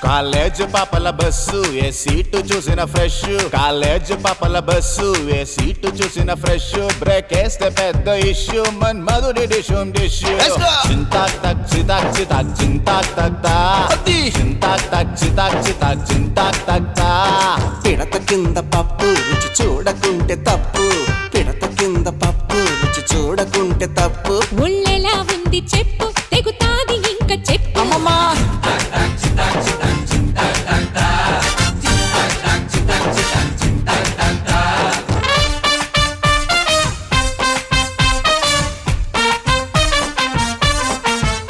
College పాపల bus ఏ seat చూసిన fresh, college పాపల బస్సు ఏ సీటు చూసిన ఫ్రెష్, బ్రేక్ వేస్తే పెద్ద ఇష్యూ మన్ మధుడి డిషుమ్ డిష్యూ. చింతాక్ తక్ చితాక్ చితాక్ చింతాక్ తక్ తా, చింతాక్ తక్ చితాక్ చితాక్ చింతాక్ తక్ తా. పిడత కింద పప్పు రుచి చూడకుంటే తప్పు, పిడత కింద పప్పు రుచి చూడకుంటే తప్పు. ఒళ్ళెలా ఉంది చెప్పు